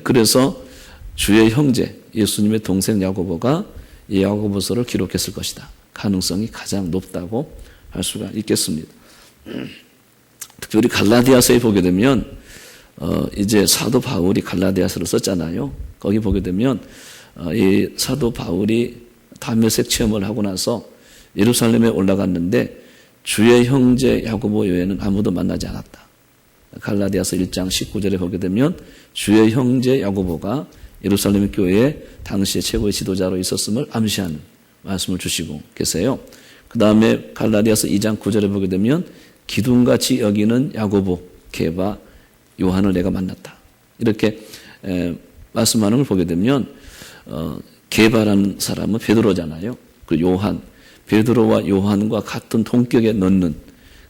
그래서 주의 형제 예수님의 동생 야고보가 이 야고보서를 기록했을 것이다. 가능성이 가장 높다고 할 수가 있겠습니다. 특별히 갈라디아서에 보게 되면 이제 사도 바울이 갈라디아서를 썼잖아요. 거기 보게 되면 이 사도 바울이 다메섹 체험을 하고 나서 예루살렘에 올라갔는데 주의 형제 야고보 외에는 아무도 만나지 않았다. 갈라디아서 1장 19절에 보게 되면 주의 형제 야고보가 예루살렘 교회에 당시의 최고의 지도자로 있었음을 암시하는 말씀을 주시고 계세요. 그 다음에 갈라디아서 2장 9절에 보게 되면 기둥같이 여기는 야고보, 게바, 요한을 내가 만났다. 이렇게 말씀하는 걸 보게 되면 게바라는 사람은 베드로잖아요. 그 요한, 베드로와 요한과 같은 동격에 넣는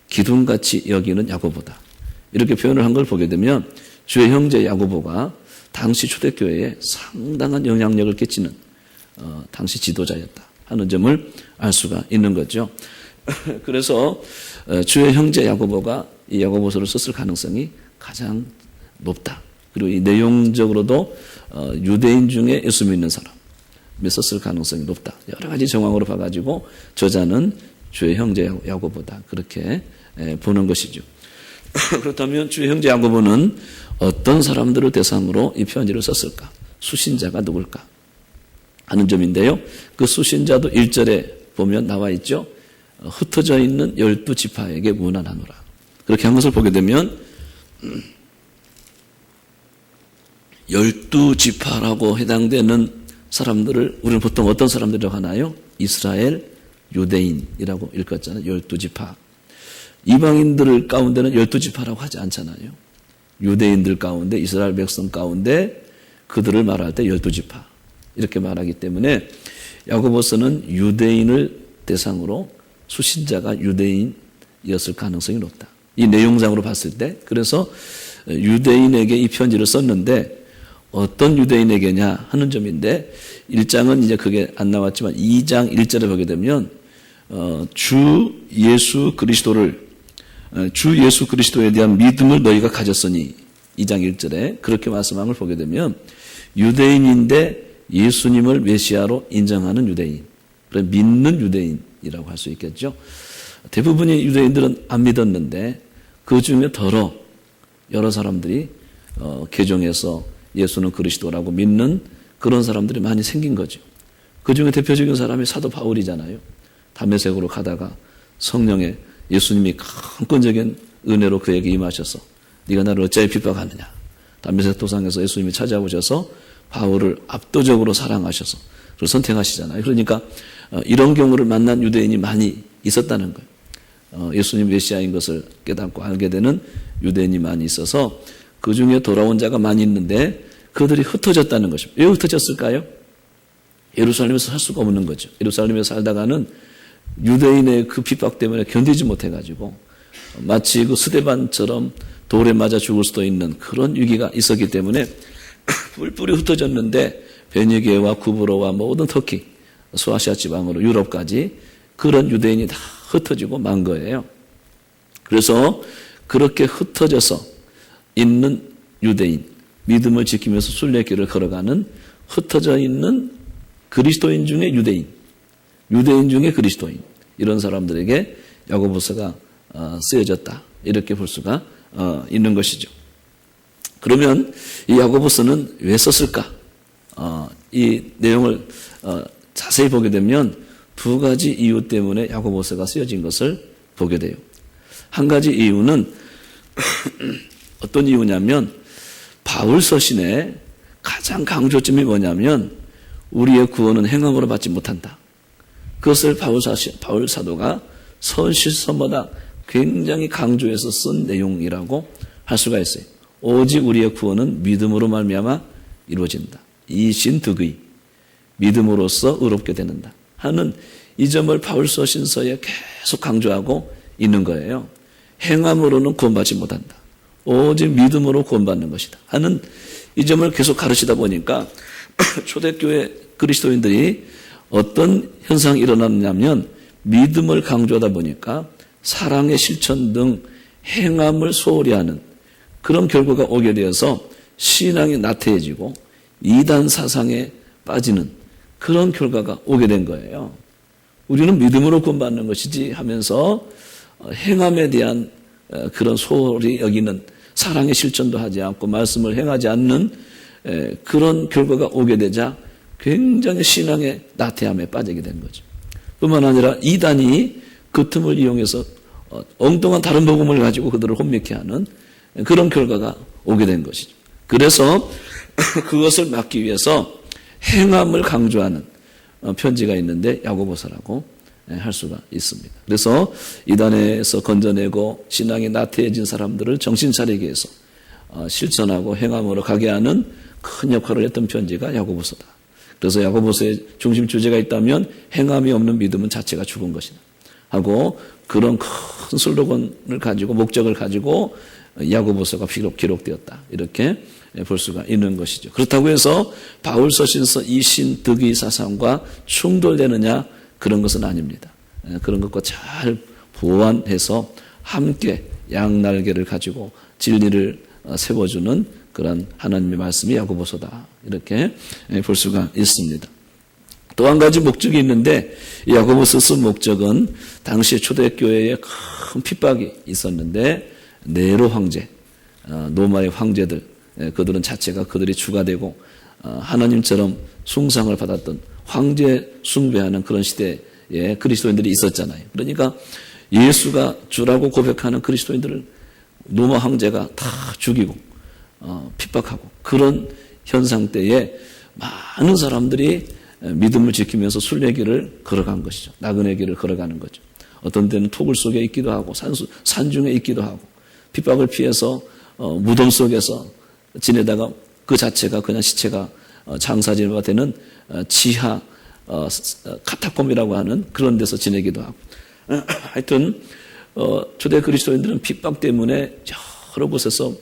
기둥같이 여기는 야고보다. 이렇게 표현을 한 걸 보게 되면 주의 형제 야고보가 당시 초대교회에 상당한 영향력을 끼치는 당시 지도자였다 하는 점을 알 수가 있는 거죠. 그래서 주의 형제 야고보가 이 야고보서를 썼을 가능성이 가장 높다. 그리고 이 내용적으로도 유대인 중에 예수 믿는 사람이 썼을 가능성이 높다. 여러 가지 정황으로 봐가지고 저자는 주의 형제 야고보다 그렇게 보는 것이죠. 그렇다면 주의 형제 야고보는 어떤 사람들을 대상으로 이 편지를 썼을까? 수신자가 누굴까? 하는 점인데요. 그 수신자도 1절에 보면 나와 있죠. 흩어져 있는 12지파에게 문안하노라. 그렇게 한 것을 보게 되면 12지파라고 해당되는 사람들을 우리는 보통 어떤 사람들이라고 하나요? 이스라엘 유대인이라고 읽었잖아요. 12지파. 이방인들 가운데는 12지파라고 하지 않잖아요. 유대인들 가운데 이스라엘 백성 가운데 그들을 말할 때 12지파 이렇게 말하기 때문에 야고보서는 유대인을 대상으로 수신자가 유대인이었을 가능성이 높다. 이 내용상으로 봤을 때 그래서 유대인에게 이 편지를 썼는데 어떤 유대인에게냐 하는 점인데 1장은 이제 그게 안 나왔지만 2장 1절에 보게 되면 주 예수 그리스도에 대한 믿음을 너희가 가졌으니 2장 1절에 그렇게 말씀한 걸 보게 되면 유대인인데 예수님을 메시아로 인정하는 유대인, 믿는 유대인이라고 할 수 있겠죠. 대부분의 유대인들은 안 믿었는데 그 중에 더러 여러 사람들이 개종해서 예수는 그리스도라고 믿는 그런 사람들이 많이 생긴 거죠. 그 중에 대표적인 사람이 사도 바울이잖아요. 다메섹으로 가다가 성령의 예수님이 강권적인 은혜로 그에게 임하셔서 네가 나를 어찌하여 핍박하느냐. 다메섹 도상에서 예수님이 찾아오셔서 바울을 압도적으로 사랑하셔서 그걸 선택하시잖아요. 그러니까 이런 경우를 만난 유대인이 많이 있었다는 거예요. 예수님 메시아인 것을 깨닫고 알게 되는 유대인이 많이 있어서 그 중에 돌아온 자가 많이 있는데 그들이 흩어졌다는 것입니다. 왜 흩어졌을까요? 예루살렘에서 살 수가 없는 거죠. 예루살렘에서 살다가는 유대인의 그 핍박 때문에 견디지 못해가지고 마치 그 스데반처럼 돌에 맞아 죽을 수도 있는 그런 위기가 있었기 때문에 뿔뿔이 흩어졌는데 베니게와 구브로와 모든 터키, 소아시아 지방으로 유럽까지 그런 유대인이 다 흩어지고 만 거예요. 그래서 그렇게 흩어져서 있는 유대인, 믿음을 지키면서 순례길을 걸어가는 흩어져 있는 그리스도인 중에 유대인, 유대인 중에 그리스도인 이런 사람들에게 야고보서가 쓰여졌다 이렇게 볼 수가 있는 것이죠. 그러면 이 야고보서는 왜 썼을까? 이 내용을 자세히 보게 되면 두 가지 이유 때문에 야고보서가 쓰여진 것을 보게 돼요. 한 가지 이유는 어떤 이유냐면 바울 서신의 가장 강조점이 뭐냐면 우리의 구원은 행함으로 받지 못한다. 그것을 바울 사도가 서신서마다 굉장히 강조해서 쓴 내용이라고 할 수가 있어요. 오직 우리의 구원은 믿음으로 말미암아 이루어진다. 이신득의 믿음으로써 의롭게 되는다 하는 이 점을 바울 서신서에 계속 강조하고 있는 거예요. 행함으로는 구원받지 못한다. 오직 믿음으로 구원받는 것이다 하는 이 점을 계속 가르치다 보니까 초대교회 그리스도인들이 어떤 현상이 일어났냐면 믿음을 강조하다 보니까 사랑의 실천 등 행함을 소홀히 하는 그런 결과가 오게 되어서 신앙이 나태해지고 이단 사상에 빠지는 그런 결과가 오게 된 거예요. 우리는 믿음으로 구원받는 것이지 하면서 행함에 대한 그런 소홀히 여기는 사랑의 실천도 하지 않고 말씀을 행하지 않는 그런 결과가 오게 되자 굉장히 신앙의 나태함에 빠지게 된 거죠. 뿐만 아니라 이단이 그 틈을 이용해서 엉뚱한 다른 복음을 가지고 그들을 혼미케 하는 그런 결과가 오게 된 것이죠. 그래서 그것을 막기 위해서 행함을 강조하는 편지가 있는데 야고보서라고 할 수가 있습니다. 그래서 이단에서 건져내고 신앙이 나태해진 사람들을 정신 차리게 해서 실천하고 행함으로 가게 하는 큰 역할을 했던 편지가 야고보서다. 그래서 야고보서의 중심 주제가 있다면 행함이 없는 믿음은 자체가 죽은 것이다 하고 그런 큰 슬로건을 가지고 목적을 가지고 야고보서가 기록되었다. 이렇게 볼 수가 있는 것이죠. 그렇다고 해서 바울 서신서 이신 득의 사상과 충돌되느냐 그런 것은 아닙니다. 그런 것과 잘 보완해서 함께 양날개를 가지고 진리를 세워주는 그런 하나님의 말씀이 야고보서다. 이렇게 볼 수가 있습니다. 또 한 가지 목적이 있는데 야고보서 쓴 목적은 당시 초대교회에 큰 핍박이 있었는데 네로 황제, 로마의 황제들, 그들은 자체가 그들이 주가 되고 하나님처럼 숭상을 받았던 황제 숭배하는 그런 시대에 그리스도인들이 있었잖아요. 그러니까 예수가 주라고 고백하는 그리스도인들을 로마 황제가 다 죽이고 핍박하고 그런 현상 때에 많은 사람들이 믿음을 지키면서 순례길을 걸어간 것이죠. 나그네 길을 걸어가는 거죠. 어떤 때는 토굴 속에 있기도 하고 산중에 있기도 하고 핍박을 피해서 무덤 속에서 지내다가 그 자체가 그냥 시체가 장사지가 되는 지하 카타콤이라고 하는 그런 데서 지내기도 하고 하여튼 초대 그리스도인들은 핍박 때문에 여러 곳에서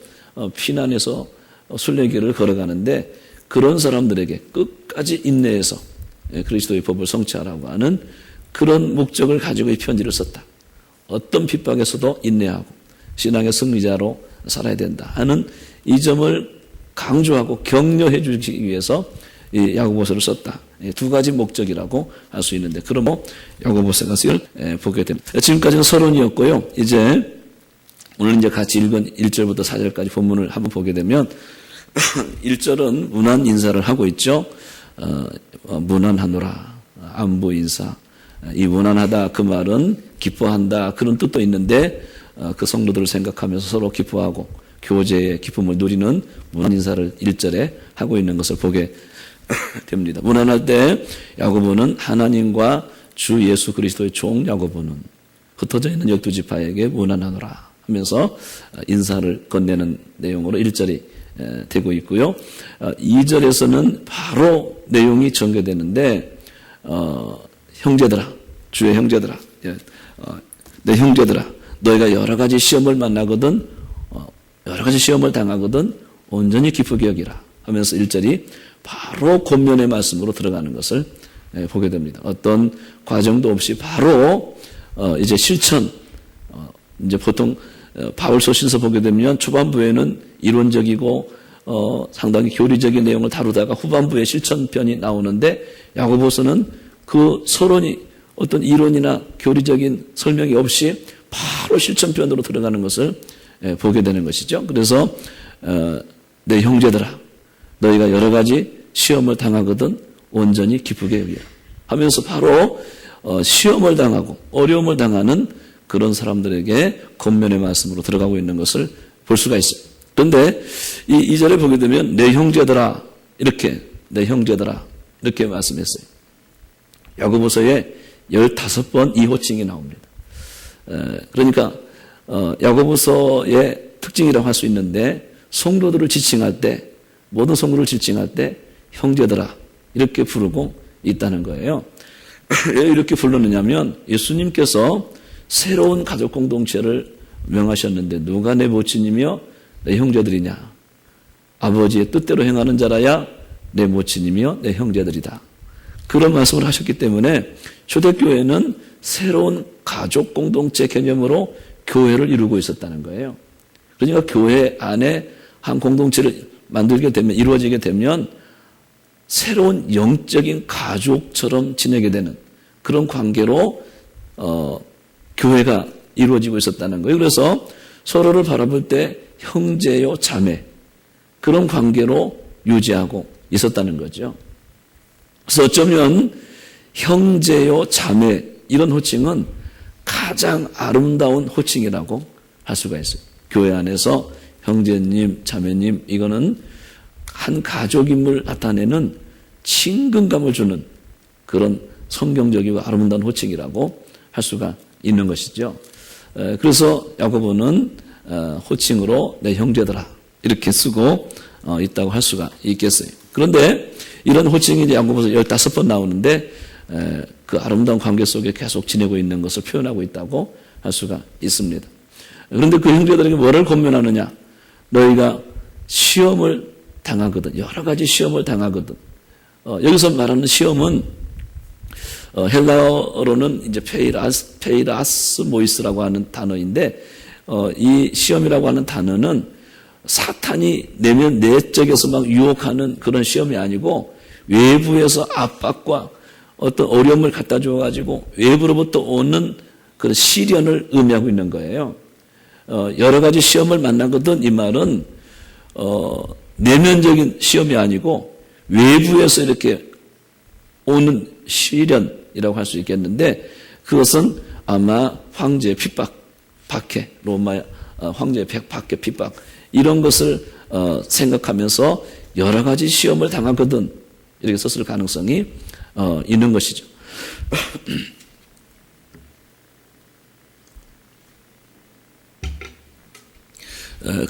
피난해서 순례길을 걸어가는데 그런 사람들에게 끝까지 인내해서 그리스도의 법을 성취하라고 하는 그런 목적을 가지고 이 편지를 썼다. 어떤 핍박에서도 인내하고 신앙의 승리자로 살아야 된다 하는 이 점을 강조하고 격려해 주기 위해서 이 야고보서를 썼다. 두 가지 목적이라고 할 수 있는데 그럼 야고보서가 보게 됩니다. 지금까지는 서론이었고요. 이제 오늘 이제 같이 읽은 1절부터 4절까지 본문을 한번 보게 되면 1절은 문안 인사를 하고 있죠. 문안하노라 안부 인사. 이 문안하다 그 말은 기뻐한다 그런 뜻도 있는데 그 성도들을 생각하면서 서로 기뻐하고 교제의 기쁨을 누리는 문안 인사를 1절에 하고 있는 것을 보게 됩니다. 문안할 때 야고보는 하나님과 주 예수 그리스도의 종 야고보는 흩어져 있는 12지파에게 문안하노라 하면서 인사를 건네는 내용으로 1절이 되고 있고요. 2절에서는 바로 내용이 전개되는데 형제들아 주의 형제들아 내 형제들아 너희가 여러 가지 시험을 만나거든 여러 가지 시험을 당하거든 온전히 기쁘게 여기라 하면서 1절이 바로 권면의 말씀으로 들어가는 것을 보게 됩니다. 어떤 과정도 없이 바로 이제 실천 이제 보통 바울 서신서 보게 되면 초반부에는 이론적이고 상당히 교리적인 내용을 다루다가 후반부에 실천편이 나오는데 야고보서는 그 서론이 어떤 이론이나 교리적인 설명이 없이 바로 실천편으로 들어가는 것을 보게 되는 것이죠. 그래서 내 형제들아 너희가 여러 가지 시험을 당하거든 온전히 기쁘게 여기라 하면서 바로 시험을 당하고 어려움을 당하는 그런 사람들에게 권면의 말씀으로 들어가고 있는 것을 볼 수가 있어요. 그런데 이 2절에 보게 되면 내 형제들아 이렇게 내 형제들아 이렇게 말씀했어요. 야고보서에 15번 이 호칭이 나옵니다. 그러니까 야고보서의 특징이라고 할 수 있는데 성도들을 지칭할 때 모든 성도를 지칭할 때 형제들아 이렇게 부르고 있다는 거예요. 왜 이렇게 불렀느냐면 예수님께서 새로운 가족 공동체를 명하셨는데 누가 내 모친이며 내 형제들이냐 아버지의 뜻대로 행하는 자라야 내 모친이며 내 형제들이다. 그런 말씀을 하셨기 때문에 초대교회는 새로운 가족 공동체 개념으로 교회를 이루고 있었다는 거예요. 그러니까 교회 안에 한 공동체를 만들게 되면, 이루어지게 되면 새로운 영적인 가족처럼 지내게 되는 그런 관계로 교회가 이루어지고 있었다는 거예요. 그래서 서로를 바라볼 때 형제요 자매, 그런 관계로 유지하고 있었다는 거죠. 그래서 어쩌면 형제요 자매, 이런 호칭은 가장 아름다운 호칭이라고 할 수가 있어요. 교회 안에서 형제님, 자매님, 이거는 한 가족임을 나타내는 친근감을 주는 그런 성경적이고 아름다운 호칭이라고 할 수가 있는 것이죠. 그래서 야고보는 호칭으로 내 형제들아 이렇게 쓰고 있다고 할 수가 있겠어요. 그런데 이런 호칭이 이제 야고보서 15번 나오는데 그 아름다운 관계 속에 계속 지내고 있는 것을 표현하고 있다고 할 수가 있습니다. 그런데 그 형제들에게 뭐를 권면하느냐? 너희가 시험을 당하거든, 여러 가지 시험을 당하거든. 여기서 말하는 시험은 헬라어로는 이제 페이라스 모이스라고 하는 단어인데, 이 시험이라고 하는 단어는 사탄이 내적에서 막 유혹하는 그런 시험이 아니고 외부에서 압박과 어떤 어려움을 갖다 줘가지고 외부로부터 오는 그런 시련을 의미하고 있는 거예요. 여러 가지 시험을 만나거든, 이 말은 내면적인 시험이 아니고 외부에서 이렇게 오는 시련이라고 할 수 있겠는데, 그것은 아마 황제의 핍박, 박해, 로마 황제의 박해, 핍박, 이런 것을 생각하면서 여러 가지 시험을 당하거든, 이렇게 썼을 가능성이 있는 것이죠.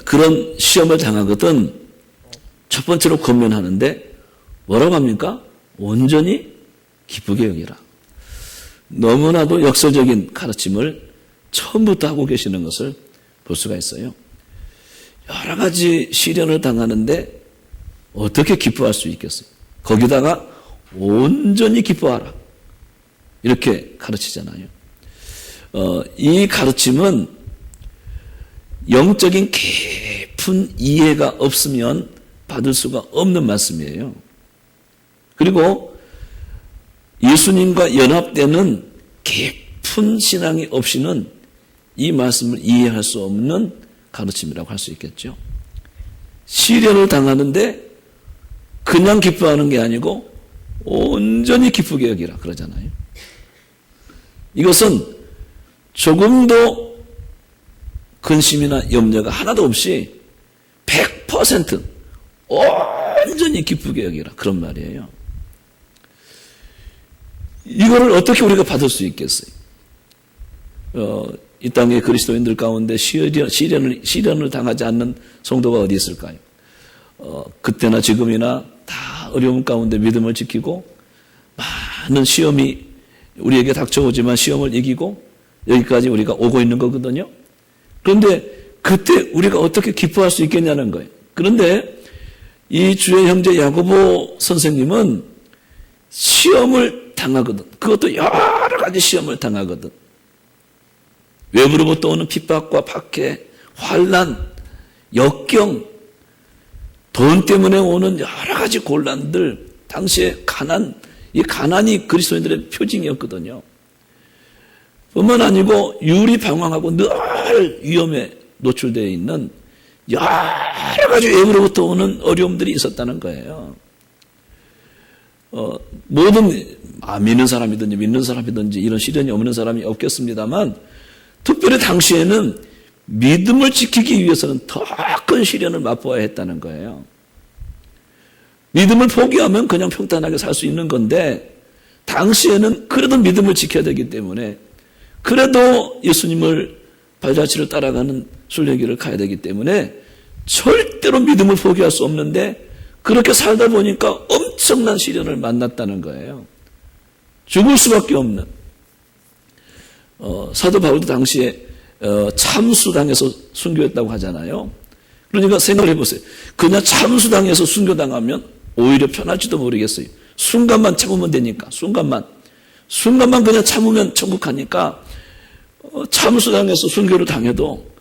그런 시험을 당하거든 첫 번째로 권면하는데 뭐라고 합니까? 온전히 기쁘게 여기라. 너무나도 역설적인 가르침을 처음부터 하고 계시는 것을 볼 수가 있어요. 여러 가지 시련을 당하는데 어떻게 기뻐할 수 있겠어요? 거기다가 온전히 기뻐하라, 이렇게 가르치잖아요. 이 가르침은 영적인 깊은 이해가 없으면 받을 수가 없는 말씀이에요. 그리고 예수님과 연합되는 깊은 신앙이 없이는 이 말씀을 이해할 수 없는 가르침이라고 할 수 있겠죠. 시련을 당하는데 그냥 기뻐하는 게 아니고 온전히 기쁘게 여기라 그러잖아요. 이것은 조금도 근심이나 염려가 하나도 없이 100% 온전히 기쁘게 여기라, 그런 말이에요. 이거를 어떻게 우리가 받을 수 있겠어요? 이 땅의 그리스도인들 가운데 시련을 당하지 않는 성도가 어디 있을까요? 그때나 지금이나 다 어려움 가운데 믿음을 지키고 많은 시험이 우리에게 닥쳐오지만 시험을 이기고 여기까지 우리가 오고 있는 거거든요. 그런데 그때 우리가 어떻게 기뻐할 수 있겠냐는 거예요. 그런데 이 주의 형제 야고보 선생님은 시험을 당하거든. 그것도 여러 가지 시험을 당하거든. 외부로부터 오는 핍박과 박해, 환난, 역경, 돈 때문에 오는 여러 가지 곤란들, 당시에 이 가난이 그리스도인들의 표징이었거든요. 뿐만 아니고 유리방황하고 늘 위험에 노출되어 있는 여러 가지 외부로부터 오는 어려움들이 있었다는 거예요. 모든 믿는 사람이든지 믿는 사람이든지 이런 시련이 없는 사람이 없겠습니다만, 특별히 당시에는 믿음을 지키기 위해서는 더 큰 시련을 맛보아야 했다는 거예요. 믿음을 포기하면 그냥 평탄하게 살 수 있는 건데, 당시에는 그래도 믿음을 지켜야 되기 때문에, 그래도 예수님을 발자취를 따라가는 순례길을 가야 되기 때문에 절대로 믿음을 포기할 수 없는데, 그렇게 살다 보니까 엄청난 시련을 만났다는 거예요. 죽을 수밖에 없는. 사도 바울도 당시에 참수당해서 순교했다고 하잖아요. 그러니까 생각을 해보세요. 그냥 참수당해서 순교당하면 오히려 편할지도 모르겠어요. 순간만 참으면 되니까. 순간만 그냥 참으면 천국 가니까 참수당해서 순교를 당해도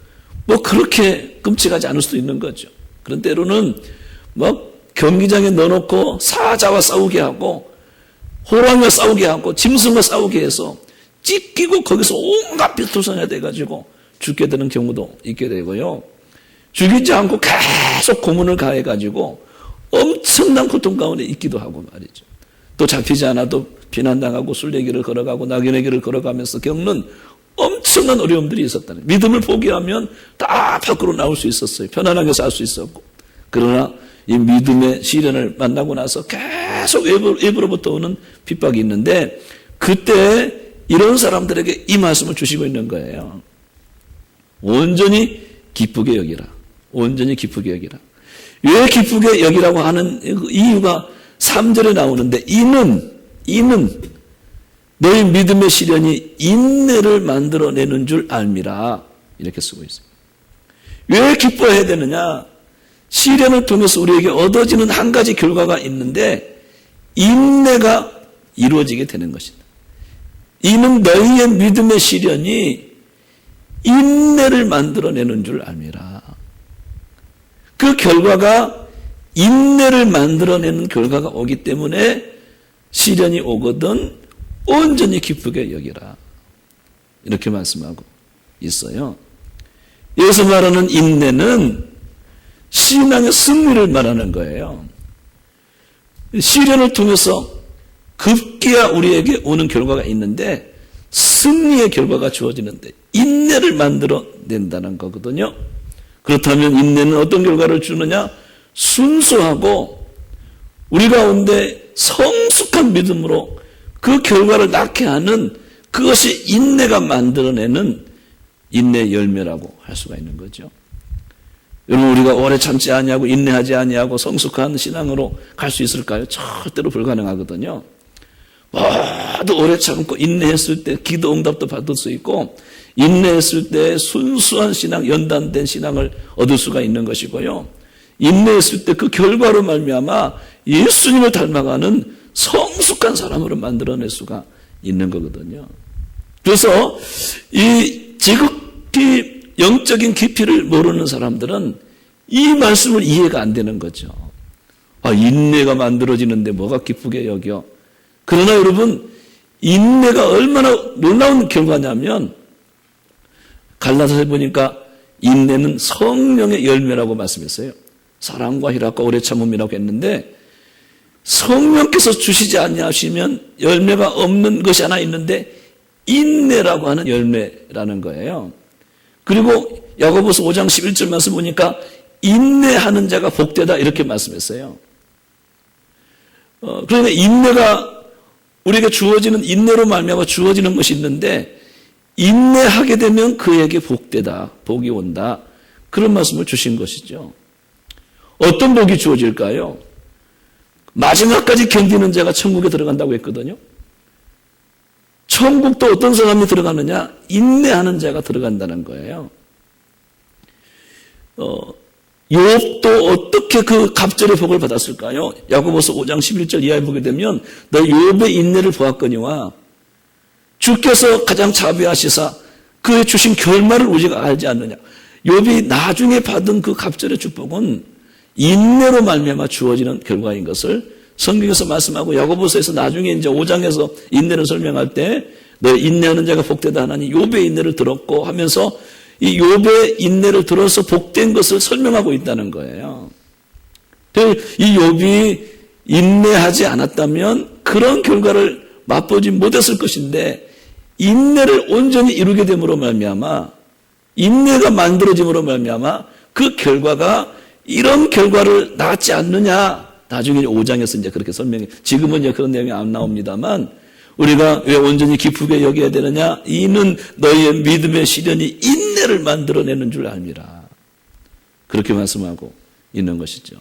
뭐 그렇게 끔찍하지 않을 수도 있는 거죠. 그런 때로는 경기장에 넣어놓고 사자와 싸우게 하고 호랑이와 싸우게 하고 짐승과 싸우게 해서 찢기고 거기서 온갖 비투성이가 돼가지고 죽게 되는 경우도 있게 되고요. 죽이지 않고 계속 고문을 가해가지고 엄청난 고통 가운데 있기도 하고 말이죠. 또 잡히지 않아도 비난당하고 순례길을 걸어가고 낙연의 길을 걸어가면서 겪는 엄청난 어려움들이 있었다는, 믿음을 포기하면 다 밖으로 나올 수 있었어요. 편안하게 살 수 있었고. 그러나 이 믿음의 시련을 만나고 나서 계속 외부로부터 오는 핍박이 있는데, 그때 이런 사람들에게 이 말씀을 주시고 있는 거예요. 온전히 기쁘게 여기라. 온전히 기쁘게 여기라. 왜 기쁘게 여기라고 하는 이유가 3절에 나오는데, 이는 너희 믿음의 시련이 인내를 만들어내는 줄 알미라. 이렇게 쓰고 있어요. 왜 기뻐해야 되느냐? 시련을 통해서 우리에게 얻어지는 한 가지 결과가 있는데, 인내가 이루어지게 되는 것이다. 이는 너희의 믿음의 시련이 인내를 만들어내는 줄 알미라. 그 결과가 인내를 만들어내는 결과가 오기 때문에 시련이 오거든 온전히 기쁘게 여기라. 이렇게 말씀하고 있어요. 여기서 말하는 인내는 신앙의 승리를 말하는 거예요. 시련을 통해서 급기야 우리에게 오는 결과가 있는데 승리의 결과가 주어지는데 인내를 만들어낸다는 거거든요. 그렇다면 인내는 어떤 결과를 주느냐? 순수하고 우리 가운데 성숙한 믿음으로 그 결과를 낳게 하는, 그것이 인내가 만들어내는 인내의 열매라고 할 수가 있는 거죠. 여러분, 우리가 오래 참지 아니하고 인내하지 아니하고 성숙한 신앙으로 갈 수 있을까요? 절대로 불가능하거든요. 모두 오래 참고 인내했을 때 기도 응답도 받을 수 있고, 인내했을 때 순수한 신앙, 연단된 신앙을 얻을 수가 있는 것이고요. 인내했을 때 그 결과로 말미암아 예수님을 닮아가는 성숙한 사람으로 만들어낼 수가 있는 거거든요. 그래서 이 지극히 영적인 깊이를 모르는 사람들은 이 말씀을 이해가 안 되는 거죠. 인내가 만들어지는데 뭐가 기쁘게 여겨? 그러나 여러분, 인내가 얼마나 놀라운 결과냐면, 갈라디아서에 보니까 인내는 성령의 열매라고 말씀했어요. 사랑과 희락과 오래 참음이라고 했는데, 성령께서 주시지 아니하시면 열매가 없는 것이 하나 있는데 인내라고 하는 열매라는 거예요. 그리고 야고보서 5장 11절 말씀 보니까 인내하는 자가 복되다 이렇게 말씀했어요. 그러니까 인내가 우리에게 주어지는, 인내로 말미암아 주어지는 것이 있는데 인내하게 되면 그에게 복되다, 복이 온다, 그런 말씀을 주신 것이죠. 어떤 복이 주어질까요? 마지막까지 견디는 자가 천국에 들어간다고 했거든요. 천국도 어떤 사람이 들어가느냐? 인내하는 자가 들어간다는 거예요. 욥도 어떻게 그 갑절의 복을 받았을까요? 야고보서 5장 11절 이하에 보게 되면 너 욥의 인내를 보았거니와 주께서 가장 자비하시사 그의 주신 결말을 우리가 알지 않느냐. 욥이 나중에 받은 그 갑절의 축복은 인내로 말미암아 주어지는 결과인 것을 성경에서 말씀하고, 야고보서에서 나중에 이제 5장에서 인내를 설명할 때 너 인내하는 자가 복되다 하나니 욥의 인내를 들었고 하면서 이 욥의 인내를 들어서 복된 것을 설명하고 있다는 거예요. 이 욥이 인내하지 않았다면 그런 결과를 맛보지 못했을 것인데, 인내를 온전히 이루게 됨으로 말미암아, 인내가 만들어짐으로 말미암아 그 결과가 이런 결과를 낳지 않느냐. 나중에 5장에서 이제 그렇게 설명해. 지금은 이제 그런 내용이 안 나옵니다만, 우리가 왜 온전히 기쁘게 여겨야 되느냐? 이는 너희의 믿음의 시련이 인내를 만들어내는 줄 알미라. 그렇게 말씀하고 있는 것이죠.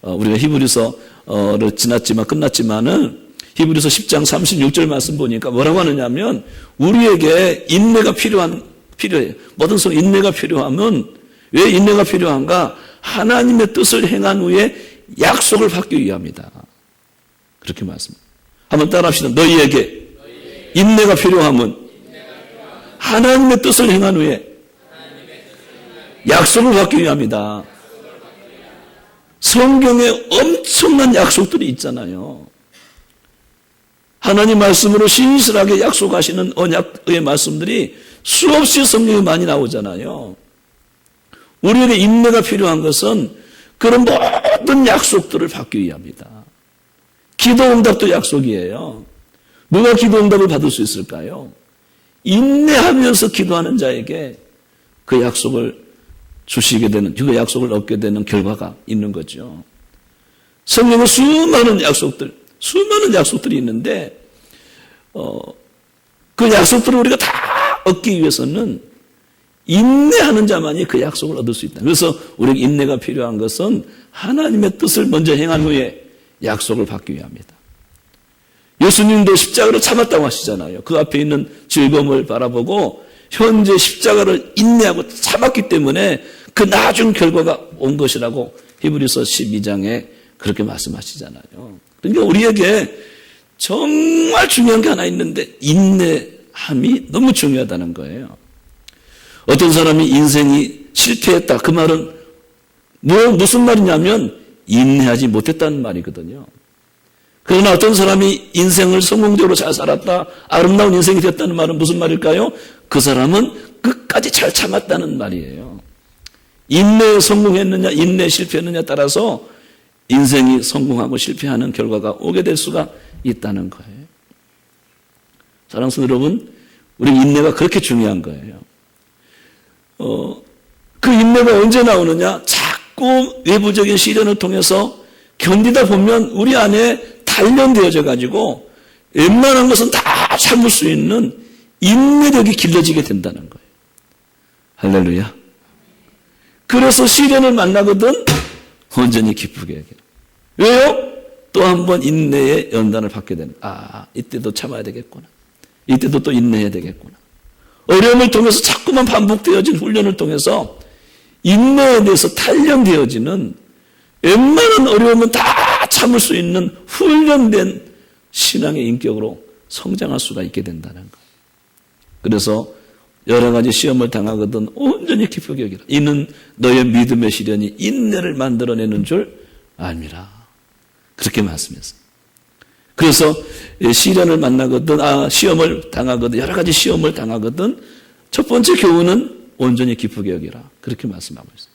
우리가 히브리서를 지났지만 끝났지만은 히브리서 10장 36절 말씀 보니까 뭐라고 하느냐면, 우리에게 인내가 필요해요. 모든 성 인내가 필요하면, 왜 인내가 필요한가? 하나님의 뜻을 행한 후에 약속을 받기 위함이다. 그렇게 말씀합니다. 한번 따라합시다. 너희에게 인내가 필요함은 하나님의 뜻을 행한 후에 약속을 받기 위함이다. 성경에 엄청난 약속들이 있잖아요. 하나님 말씀으로 신실하게 약속하시는 언약의 말씀들이 수없이 성경에 많이 나오잖아요. 우리에게 인내가 필요한 것은 그런 모든 약속들을 받기 위함이다. 기도 응답도 약속이에요. 누가 기도 응답을 받을 수 있을까요? 인내하면서 기도하는 자에게 그 약속을 주시게 되는, 그 약속을 얻게 되는 결과가 있는 거죠. 성경에 수많은 약속들이 있는데, 그 약속들을 우리가 다 얻기 위해서는 인내하는 자만이 그 약속을 얻을 수 있다. 그래서 우리에게 인내가 필요한 것은 하나님의 뜻을 먼저 행한 후에 약속을 받기 위함이다. 예수님도 십자가를 참았다고 하시잖아요. 그 앞에 있는 즐거움을 바라보고 현재 십자가를 인내하고 참았기 때문에 그 나중 결과가 온 것이라고 히브리서 12장에 그렇게 말씀하시잖아요. 그러니까 우리에게 정말 중요한 게 하나 있는데 인내함이 너무 중요하다는 거예요. 어떤 사람이 인생이 실패했다. 그 말은 무슨 말이냐면 인내하지 못했다는 말이거든요. 그러나 어떤 사람이 인생을 성공적으로 잘 살았다. 아름다운 인생이 됐다는 말은 무슨 말일까요? 그 사람은 끝까지 잘 참았다는 말이에요. 인내에 성공했느냐, 인내에 실패했느냐에 따라서 인생이 성공하고 실패하는 결과가 오게 될 수가 있다는 거예요. 사랑스러운 여러분, 우리 인내가 그렇게 중요한 거예요. 그 인내가 언제 나오느냐? 자꾸 외부적인 시련을 통해서 견디다 보면 우리 안에 단련되어져 가지고 웬만한 것은 다 참을 수 있는 인내력이 길러지게 된다는 거예요. 할렐루야. 그래서 시련을 만나거든 온전히 기쁘게 여겨요. 왜요? 또 한 번 인내의 연단을 받게 되는. 이때도 참아야 되겠구나. 이때도 또 인내해야 되겠구나. 어려움을 통해서 자꾸만 반복되어진 훈련을 통해서 인내에 대해서 단련되어지는 웬만한 어려움은 다 참을 수 있는 훈련된 신앙의 인격으로 성장할 수가 있게 된다는 거예요. 그래서 여러 가지 시험을 당하거든 온전히 기쁘게 여기라. 이는 너의 믿음의 시련이 인내를 만들어내는 줄 알미라. 그렇게 말씀했어요. 그래서 시련을 만나거든, 시험을 당하거든, 여러 가지 시험을 당하거든 첫 번째 교훈은 온전히 기쁘게 여기라. 그렇게 말씀하고 있어요.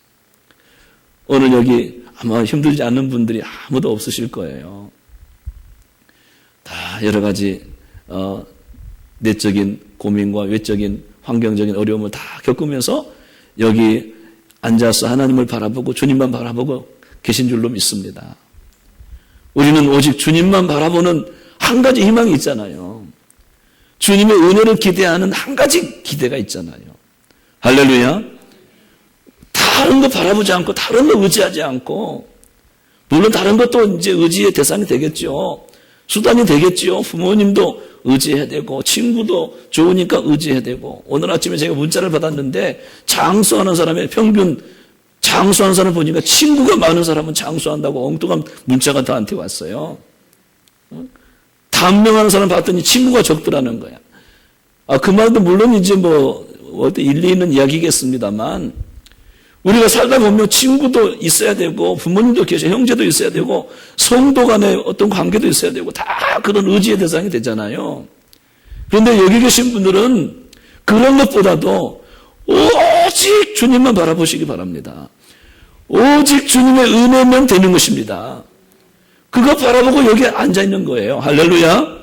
오늘 여기 아마 힘들지 않는 분들이 아무도 없으실 거예요. 다 여러 가지 내적인 고민과 외적인 환경적인 어려움을 다 겪으면서 여기 앉아서 하나님을 바라보고 주님만 바라보고 계신 줄로 믿습니다. 우리는 오직 주님만 바라보는 한 가지 희망이 있잖아요. 주님의 은혜를 기대하는 한 가지 기대가 있잖아요. 할렐루야. 다른 거 바라보지 않고 다른 거 의지하지 않고, 물론 다른 것도 이제 의지의 대상이 되겠죠. 수단이 되겠죠. 부모님도 의지해야 되고 친구도 좋으니까 의지해야 되고. 오늘 아침에 제가 문자를 받았는데 장수하는 사람의 평균, 장수하는 사람 보니까 친구가 많은 사람은 장수한다고 엉뚱한 문자가 저한테 왔어요. 단명하는 사람 봤더니 친구가 적더라는 거야. 그 말도 물론 이제 일리 있는 이야기겠습니다만, 우리가 살다 보면 친구도 있어야 되고 부모님도 계셔, 형제도 있어야 되고 성도 간의 어떤 관계도 있어야 되고 다 그런 의지의 대상이 되잖아요. 그런데 여기 계신 분들은 그런 것보다도 오직 주님만 바라보시기 바랍니다. 오직 주님의 은혜면 되는 것입니다. 그거 바라보고 여기 앉아있는 거예요. 할렐루야.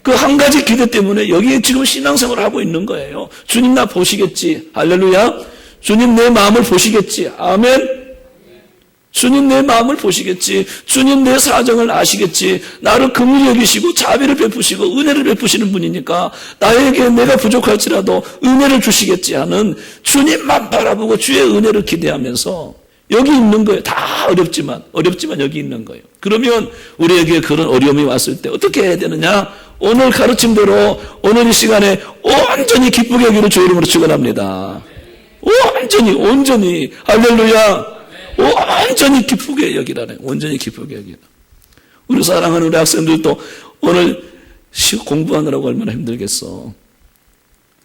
그 한 가지 기대 때문에 여기에 지금 신앙생활을 하고 있는 거예요. 주님 나 보시겠지. 할렐루야. 주님 내 마음을 보시겠지. 아멘. 주님 내 마음을 보시겠지. 주님 내 사정을 아시겠지. 나를 긍휼히 여기시고 자비를 베푸시고 은혜를 베푸시는 분이니까 나에게 내가 부족할지라도 은혜를 주시겠지 하는 주님만 바라보고 주의 은혜를 기대하면서 여기 있는 거예요. 다 어렵지만 여기 있는 거예요. 그러면 우리에게 그런 어려움이 왔을 때 어떻게 해야 되느냐? 오늘 가르침대로 오늘 이 시간에 온전히 기쁘게 여기를 주의 이름으로 축원합니다. 온전히 할렐루야. 온전히 기쁘게 여기라네. 온전히 기쁘게 여기라. 우리 사랑하는 우리 학생들도 오늘 공부하느라고 얼마나 힘들겠어.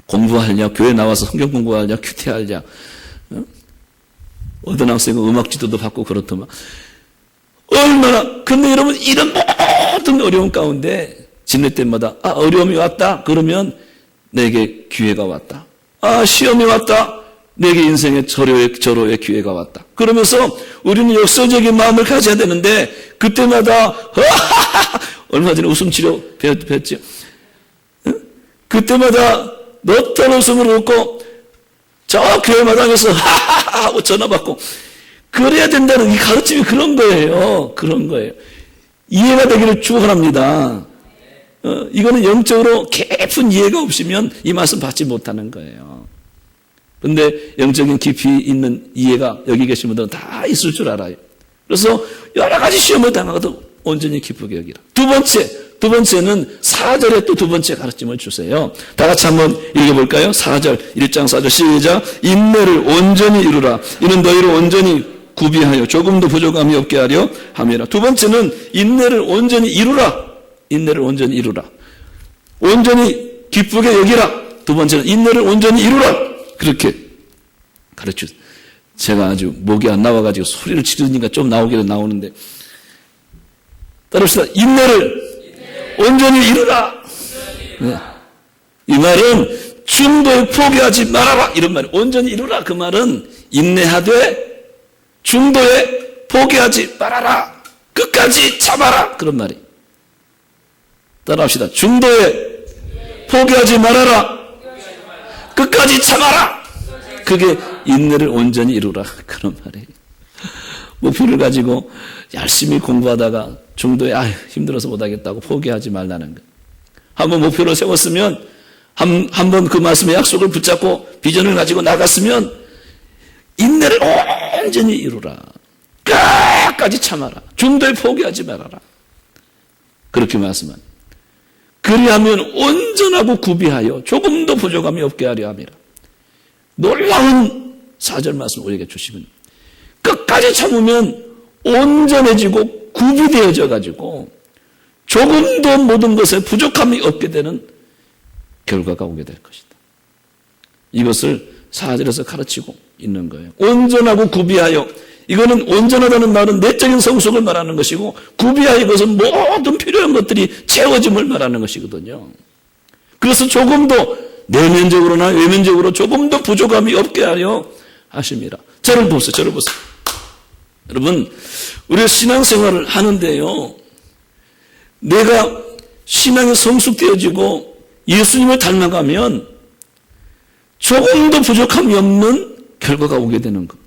공부하냐, 교회 나와서 성경 공부하냐, 큐티하냐. 어떤 학생은 음악 지도도 받고 그렇더만. 얼마나, 근데 여러분, 이런 모든 어려움 가운데 지낼 때마다, 어려움이 왔다. 그러면 내게 기회가 왔다. 시험이 왔다. 내게 인생의 절호의 기회가 왔다. 그러면서 우리는 역설적인 마음을 가져야 되는데, 그때마다, 얼마 전에 웃음치료 배웠죠. 그때마다 너떤 웃음을 웃고, 저 교회 마당에서 하고 전화 받고, 그래야 된다는 이 가르침이 그런 거예요. 그런 거예요. 이해가 되기를 축원합니다. 이거는 영적으로 깊은 이해가 없으면 이 말씀 받지 못하는 거예요. 그런데 영적인 깊이 있는 이해가 여기 계신 분들은 다 있을 줄 알아요. 그래서 여러 가지 시험을 당하고도 온전히 기쁘게 여기라. 두 번째는 4절에 또 두 번째 가르침을 주세요. 다 같이 한번 읽어볼까요? 4절, 1장 4절 시작. 인내를 온전히 이루라. 이는 너희를 온전히 구비하여 조금도 부족함이 없게 하려 함이라. 두 번째는 인내를 온전히 이루라. 인내를 온전히 이루라. 온전히 기쁘게 여기라. 두 번째는 인내를 온전히 이루라. 그렇게 가르쳐. 제가 아주 목이 안 나와가지고 소리를 지르니까 좀 나오기도 나오는데. 따라합시다. 인내를 온전히 이루라. 네. 이 말은 중도에 포기하지 말아라. 이런 말이에요. 온전히 이루라. 그 말은 인내하되 중도에 포기하지 말아라. 끝까지 참아라. 그런 말이에요. 따라합시다. 중도에 포기하지 말아라. 끝까지 참아라. 그게 인내를 온전히 이루라. 그런 말이에요. 목표를 가지고 열심히 공부하다가 중도에 힘들어서 못하겠다고 포기하지 말라는 것. 한번 목표를 세웠으면 한번 그 말씀의 약속을 붙잡고 비전을 가지고 나갔으면 인내를 온전히 이루라. 끝까지 참아라. 중도에 포기하지 말아라. 그렇게 말씀한. 그리하면 온전하고 구비하여 조금도 부족함이 없게 하려 함이라. 놀라운 4절 말씀을 우리에게 주시면 끝까지 참으면 온전해지고 구비되어져 가지고 조금도 모든 것에 부족함이 없게 되는 결과가 오게 될 것이다. 이것을 4절에서 가르치고 있는 거예요. 온전하고 구비하여. 이거는 온전하다는 말은 내적인 성숙을 말하는 것이고, 구비하여 이것은 모든 필요한 것들이 채워짐을 말하는 것이거든요. 그래서 조금도 내면적으로나 외면적으로 조금도 부족함이 없게 하려 하십니다. 저를 보세요. 저를 보세요. 여러분, 우리가 신앙생활을 하는데요, 내가 신앙이 성숙되어지고 예수님을 닮아가면 조금도 부족함이 없는 결과가 오게 되는 것.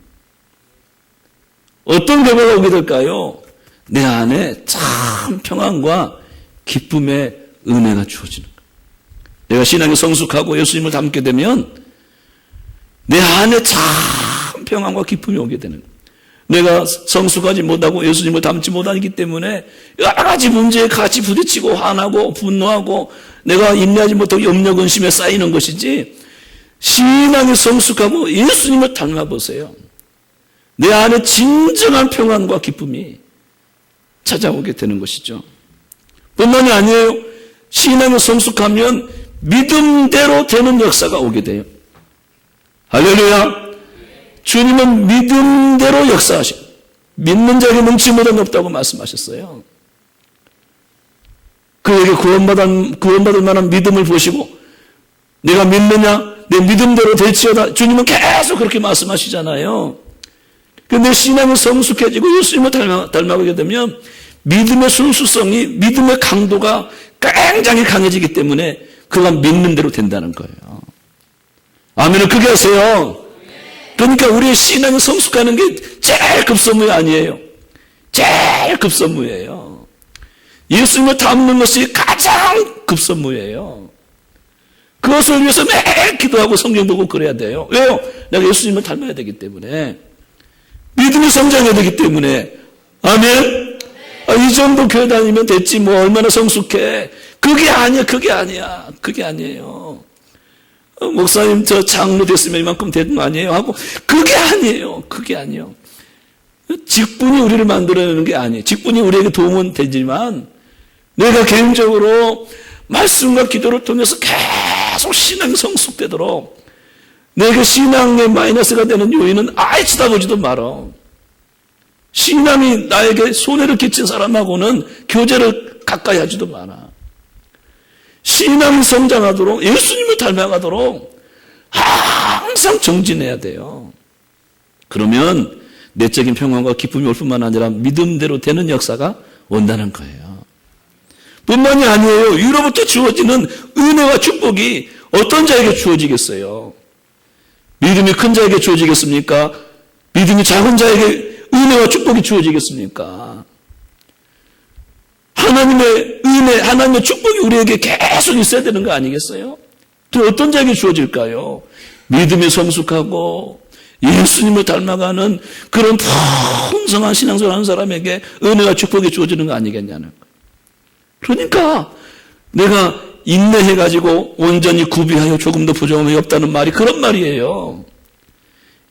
어떤 결과가 오게 될까요? 내 안에 참 평안과 기쁨의 은혜가 주어지는 것. 내가 신앙이 성숙하고 예수님을 닮게 되면 내 안에 참 평안과 기쁨이 오게 되는 것. 내가 성숙하지 못하고 예수님을 닮지 못하기 때문에 여러 가지 문제에 같이 부딪히고 화나고 분노하고 내가 인내하지 못하고 염려 근심에 쌓이는 것이지, 신앙이 성숙하고 예수님을 닮아보세요. 내 안에 진정한 평안과 기쁨이 찾아오게 되는 것이죠. 뿐만이 아니에요. 신앙이 성숙하면 믿음대로 되는 역사가 오게 돼요. 할렐루야. 주님은 믿음대로 역사하셔. 믿는 자에게 능치보다 높다고 말씀하셨어요. 그에게 구원받을 만한 믿음을 보시고, 내가 믿느냐? 내 믿음대로 될지어다. 주님은 계속 그렇게 말씀하시잖아요. 그런데 신앙이 성숙해지고 예수님을 닮아가게 되면 믿음의 순수성이, 믿음의 강도가 굉장히 강해지기 때문에 그가 믿는 대로 된다는 거예요. 아멘을 크게 하세요. 그러니까 우리의 신앙이 성숙하는 게 제일 급선무이 아니에요. 제일 급선무예요. 예수님을 닮는 것이 가장 급선무예요. 그것을 위해서 매일 기도하고 성경 보고 그래야 돼요. 왜요? 내가 예수님을 닮아야 되기 때문에. 믿음이 성장해야 되기 때문에. 아멘? 이 정도 교회 다니면 됐지 뭐 얼마나 성숙해. 그게 아니야. 그게 아니야. 그게 아니에요. 목사님 저 장로 됐으면 이만큼 된 거 아니에요? 하고 그게 아니에요. 그게 아니에요. 직분이 우리를 만들어내는 게 아니에요. 직분이 우리에게 도움은 되지만 내가 개인적으로 말씀과 기도를 통해서 계속 신앙이 성숙되도록, 내게 신앙의 마이너스가 되는 요인은 아예 쳐다보지도 말어. 신앙이 나에게 손해를 끼친 사람하고는 교제를 가까이 하지도 마라. 신앙이 성장하도록 예수님을 닮아가도록 항상 정진해야 돼요. 그러면 내적인 평안과 기쁨이 올 뿐만 아니라 믿음대로 되는 역사가 온다는 거예요. 뿐만이 아니에요. 위로부터 주어지는 은혜와 축복이 어떤 자에게 주어지겠어요? 믿음이 큰 자에게 주어지겠습니까? 믿음이 작은 자에게 은혜와 축복이 주어지겠습니까? 하나님의 은혜, 하나님의 축복이 우리에게 계속 있어야 되는 거 아니겠어요? 또 어떤 자에게 주어질까요? 믿음이 성숙하고 예수님을 닮아가는 그런 풍성한 신앙생활 하는 사람에게 은혜와 축복이 주어지는 거 아니겠냐는 거예요. 그러니까 내가 인내해가지고 온전히 구비하여 조금도 부족함이 없다는 말이 그런 말이에요.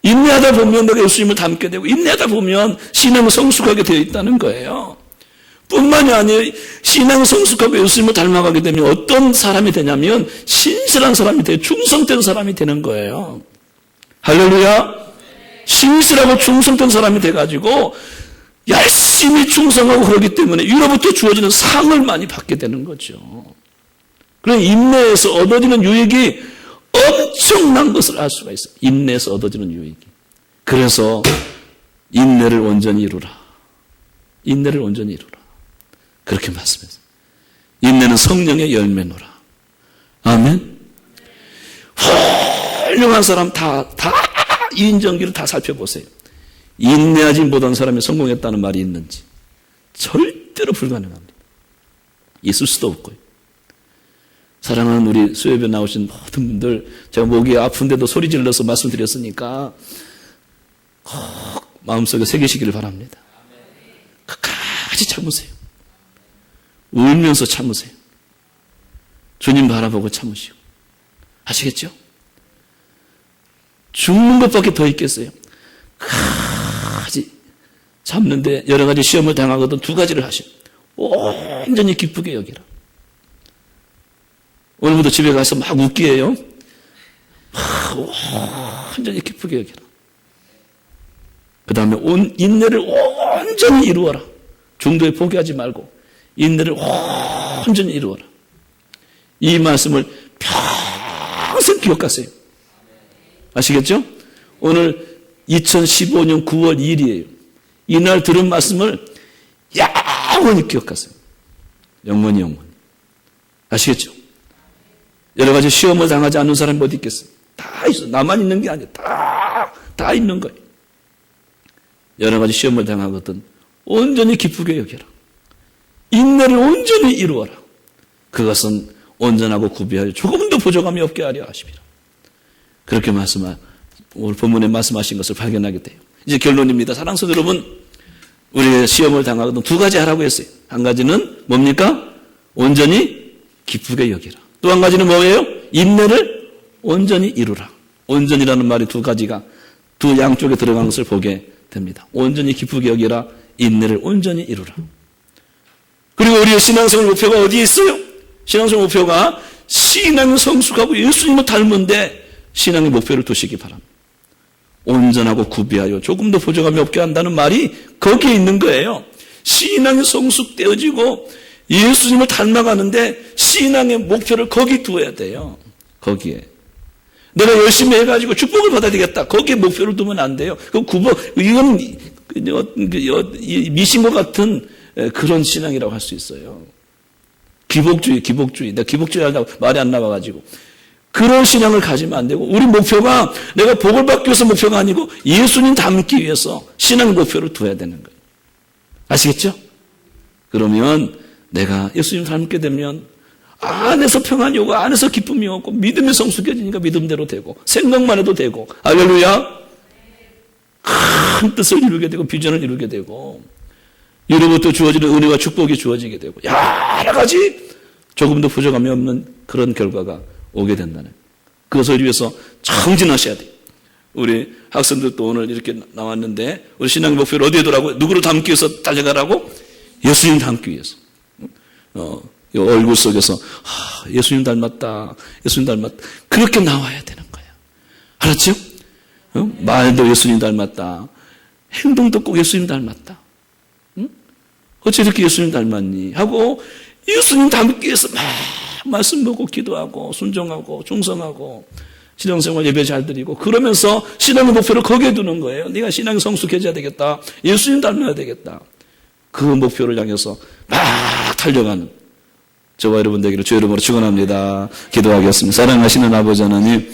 인내하다 보면 내가 예수님을 닮게 되고 인내하다 보면 신앙이 성숙하게 되어 있다는 거예요. 뿐만이 아니에요. 신앙이 성숙하고 예수님을 닮아가게 되면 어떤 사람이 되냐면 신실한 사람이 돼요. 충성된 사람이 되는 거예요. 할렐루야. 신실하고 충성된 사람이 돼가지고 열심히 충성하고 그러기 때문에 위로부터 주어지는 상을 많이 받게 되는 거죠. 그래서 인내에서 얻어지는 유익이 엄청난 것을 알 수가 있어요. 인내에서 얻어지는 유익이. 그래서 인내를 온전히 이루라. 인내를 온전히 이루라. 그렇게 말씀했어요. 인내는 성령의 열매노라. 아멘. 훌륭한 사람 다 인정기를 다 살펴보세요. 인내하지 못한 사람이 성공했다는 말이 있는지 절대로 불가능합니다. 있을 수도 없고요. 사랑하는 우리 수요예배 나오신 모든 분들, 제가 목이 아픈데도 소리 질러서 말씀드렸으니까 꼭 마음속에 새기시기를 바랍니다. 끝까지 참으세요. 울면서 참으세요. 주님 바라보고 참으시고. 아시겠죠? 죽는 것밖에 더 있겠어요. 끝까지 참는데 여러 가지 시험을 당하거든 두 가지를 하시오. 온전히 기쁘게 여기라. 오늘부터 집에 가서 막 웃기에요. 완전히 기쁘게 여기라. 그 다음에 인내를 온전히 이루어라. 중도에 포기하지 말고 인내를 온전히 이루어라. 이 말씀을 평생 기억하세요. 아시겠죠? 오늘 2015년 9월 2일이에요. 이날 들은 말씀을 영원히 기억하세요. 영원히. 아시겠죠? 여러 가지 시험을 당하지 않는 사람이 어디 있겠어요? 다 있어. 나만 있는 게 아니에요. 다 있는 거예요. 여러 가지 시험을 당하거든 온전히 기쁘게 여겨라. 인내를 온전히 이루어라. 그것은 온전하고 구비하여 조금도 부족함이 없게 하려 하십니다. 그렇게 오늘 본문에 말씀하신 것을 발견하게 돼요. 이제 결론입니다. 사랑하는 성도 여러분, 우리가 시험을 당하거든 두 가지 하라고 했어요. 한 가지는 뭡니까? 온전히 기쁘게 여기라. 또 한 가지는 뭐예요? 인내를 온전히 이루라. 온전이라는 말이 두 가지가 두 양쪽에 들어간 것을 보게 됩니다. 온전히 기쁘게 여기라. 인내를 온전히 이루라. 그리고 우리의 신앙생활 목표가 어디에 있어요? 신앙생활 목표가 신앙이 성숙하고 예수님을 닮은데 신앙의 목표를 두시기 바랍니다. 온전하고 구비하여 조금도 부족함이 없게 한다는 말이 거기에 있는 거예요. 신앙이 성숙되어지고 예수님을 닮아가는데 신앙의 목표를 거기 두어야 돼요. 거기에. 내가 열심히 해가지고 축복을 받아야 되겠다. 거기에 목표를 두면 안 돼요. 이건 미신과 같은 그런 신앙이라고 할 수 있어요. 기복주의. 내가 기복주의 하려고 말이 안 나와가지고. 그런 신앙을 가지면 안 되고, 우리 목표가 내가 복을 받기 위해서 목표가 아니고 예수님 닮기 위해서 신앙 목표를 둬야 되는 거예요. 아시겠죠? 그러면 내가 예수님 닮게 되면 안에서 평안이 오고 안에서 기쁨이 오고 믿음이 성숙해지니까 믿음대로 되고 생각만 해도 되고 할렐루야. 큰 뜻을 이루게 되고 비전을 이루게 되고 이로부터 주어지는 은혜와 축복이 주어지게 되고 여러 가지 조금도 부족함이 없는 그런 결과가 오게 된다는 그것을 위해서 정진하셔야 돼요. 우리 학생들도 오늘 이렇게 나왔는데 우리 신앙 목표를 어디에 두라고? 누구를 닮기 위해서 달려가라고? 예수님 닮기 위해서. 얼굴 속에서 예수님 닮았다. 예수님 닮았다. 그렇게 나와야 되는 거예요. 알았죠? 말도 예수님 닮았다. 행동도 꼭 예수님 닮았다. 응? 어째 이렇게 예수님 닮았니? 하고 예수님 닮기 위해서 막 말씀 보고 기도하고 순종하고 충성하고 신앙생활 예배 잘 드리고 그러면서 신앙의 목표를 거기에 두는 거예요. 네가 신앙이 성숙해져야 되겠다. 예수님 닮아야 되겠다. 그 목표를 향해서 막 달려가는 저와 여러분 되기를 주 이름으로 축원합니다. 기도하겠습니다. 사랑하시는 아버지 하나님,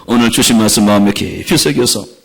오늘 주신 말씀 마음에 깊이 새겨서